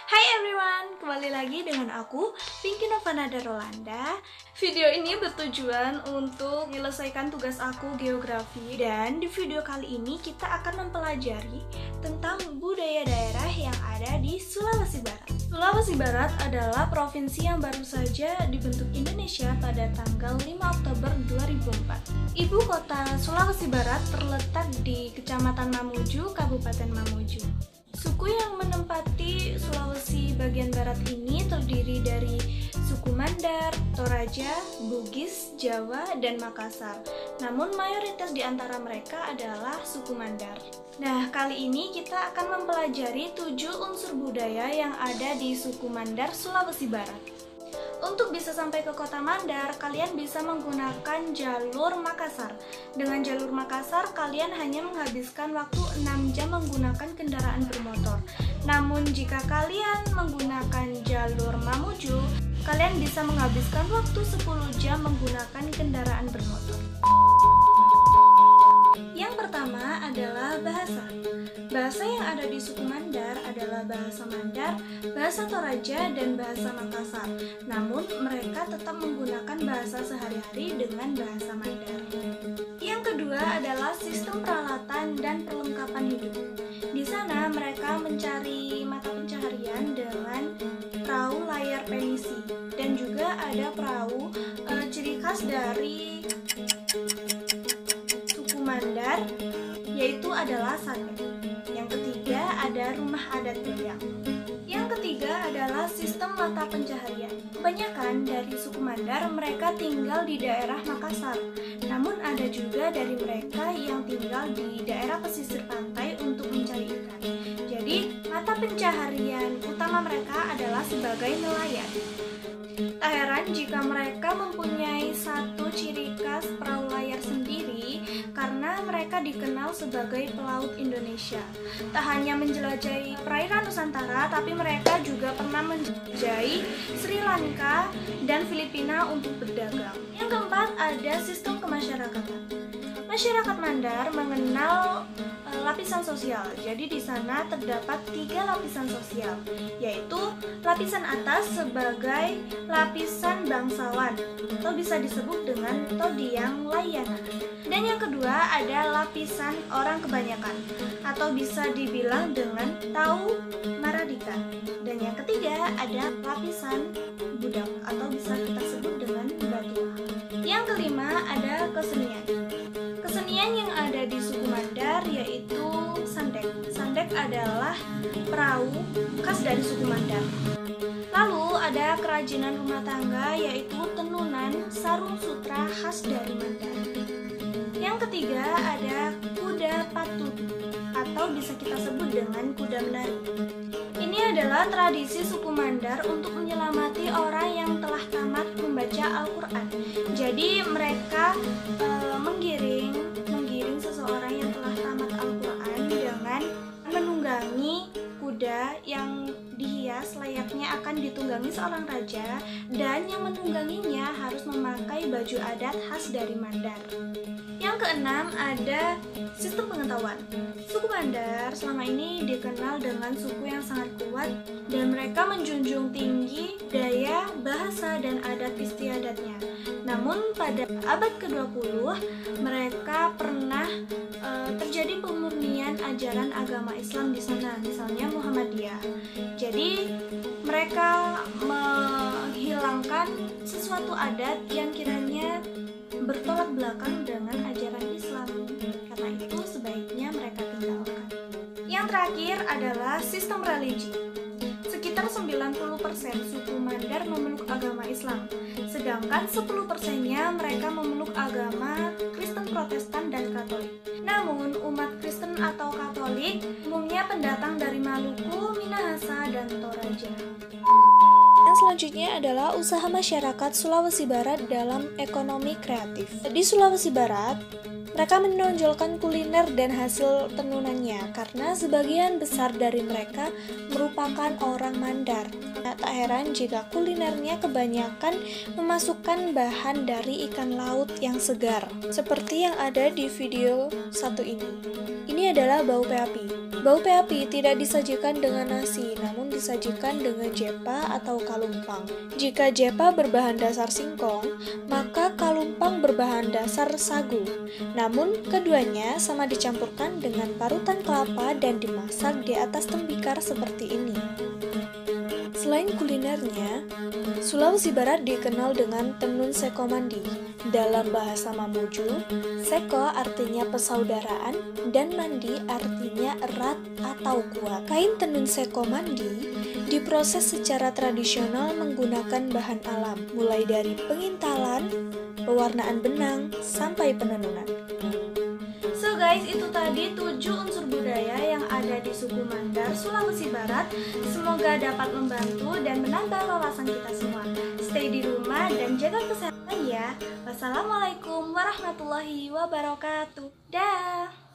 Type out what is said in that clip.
Hai everyone, kembali lagi dengan aku, Pinky Novanada Rolanda. Video ini bertujuan untuk menyelesaikan tugas aku geografi. Dan di video kali ini kita akan mempelajari tentang budaya daerah yang ada di Sulawesi Barat. Sulawesi Barat adalah provinsi yang baru saja dibentuk Indonesia pada tanggal 5 Oktober 2004. Ibu kota Sulawesi Barat terletak di Kecamatan Mamuju, Kabupaten Mamuju. Suku yang menempati Sulawesi bagian barat ini terdiri dari suku Mandar, Toraja, Bugis, Jawa, dan Makassar. Namun mayoritas di antara mereka adalah suku Mandar. Nah, kali ini kita akan mempelajari 7 unsur budaya yang ada di suku Mandar, Sulawesi Barat. Untuk bisa sampai ke kota Mandar, kalian bisa menggunakan jalur Makassar. Dengan jalur Makassar, kalian hanya menghabiskan waktu 6 jam menggunakan kendaraan bermotor. Namun jika kalian menggunakan jalur Mamuju, kalian bisa menghabiskan waktu 10 jam menggunakan kendaraan bermotor. Yang pertama adalah bahasa. Bahasa yang ada di suku Mandar adalah bahasa Mandar, bahasa Toraja, dan bahasa Makassar. Namun mereka tetap menggunakan bahasa sehari-hari dengan bahasa Mandar. Yang kedua adalah sistem peralatan dan perlengkapan hidup. Di sana mereka mencari mata pencaharian dengan perahu layar penisi, dan juga ada perahu ciri khas dari suku Mandar, yaitu adalah sate. Yang ketiga ada rumah adat Dayak. Yang ketiga adalah sistem mata pencaharian. Kebanyakan dari suku Mandar mereka tinggal di daerah Makassar. Namun ada juga dari mereka yang tinggal di daerah pesisir pantai untuk mencari ikan. Jadi mata pencaharian utama mereka adalah sebagai nelayan. Tak heran jika mereka mempunyai satu ciri khas perahu layar sendiri karena mereka dikenal sebagai pelaut Indonesia. Tak hanya menjelajahi perairan Nusantara, tapi mereka juga pernah menjelajahi Sri Lanka dan Filipina untuk berdagang. Yang keempat ada sistem kemasyarakatan. Masyarakat Mandar mengenal lapisan sosial. Jadi di sana terdapat 3 lapisan sosial, yaitu lapisan atas sebagai lapisan bangsawan atau bisa disebut dengan todiang layanan. Dan yang kedua ada lapisan orang kebanyakan atau bisa dibilang dengan tau maradika. Dan yang ketiga ada lapisan budak atau bisa kita sebut dengan batua. Yang kelima ada kesenian. Kesenian yang ada di suku Mandar yaitu sandek. Sandek adalah perahu khas dari suku Mandar. Lalu ada kerajinan rumah tangga yaitu tenunan sarung sutra khas dari Mandar. Yang ketiga ada kuda patut atau bisa kita sebut dengan kuda menari. Ini adalah tradisi suku Mandar untuk menyelamati orang yang telah tamat membaca Al-Quran. Jadi mereka menggiring seseorang yang telah tamat Al-Quran dengan menunggangi kuda yang dihias layaknya akan ditunggangi seorang raja, dan yang menungganginya harus memakai baju adat khas dari Mandar. Yang keenam ada sistem pengetahuan. Suku Mandar selama ini dikenal dengan suku yang sangat kuat dan mereka menjunjung tinggi daya, bahasa, dan adat istiadatnya. Namun pada abad ke-20 mereka pernah terjadi pemurnian ajaran agama Islam di sana, misalnya Muhammadiyah. Jadi mereka menghilangkan sesuatu adat yang kiranya bertolak belakang dengan ajaran Islam. Karena itu sebaiknya mereka tinggalkan. Yang terakhir adalah sistem religi. Sekitar 90% suku Mandar memeluk agama Islam, sedangkan 10%-nya mereka memeluk agama Kristen, Protestan, dan Katolik. Namun umat Kristen atau Katolik umumnya pendatang dari Maluku, Minahasa, dan Toraja. Yang selanjutnya adalah usaha masyarakat Sulawesi Barat dalam ekonomi kreatif. Di Sulawesi Barat, mereka menonjolkan kuliner dan hasil tenunannya karena sebagian besar dari mereka merupakan orang Mandar. Tak heran jika kulinernya kebanyakan memasukkan bahan dari ikan laut yang segar, seperti yang ada di video satu ini. Ini adalah bau peapi. Bau peapi tidak disajikan dengan nasi, namun disajikan dengan jepa atau kalumpang. Jika jepa berbahan dasar singkong, maka kalumpang berbahan dasar sagu. Namun, keduanya sama dicampurkan dengan parutan kelapa dan dimasak di atas tembikar seperti ini. Selain kulinernya, Sulawesi Barat dikenal dengan tenun seko mandi. Dalam bahasa Mamuju, seko artinya persaudaraan dan mandi artinya erat atau kuat. Kain tenun seko mandi diproses secara tradisional menggunakan bahan alam, mulai dari pengintalan, pewarnaan benang, sampai penenunan. So guys, itu tadi 7 unsur budaya yang ada di suku Mandar, Sulawesi Barat. Semoga dapat membantu dan menambah wawasan kita semua. Stay di rumah dan jaga kesehatan ya. Wassalamualaikum warahmatullahi wabarakatuh. Dah.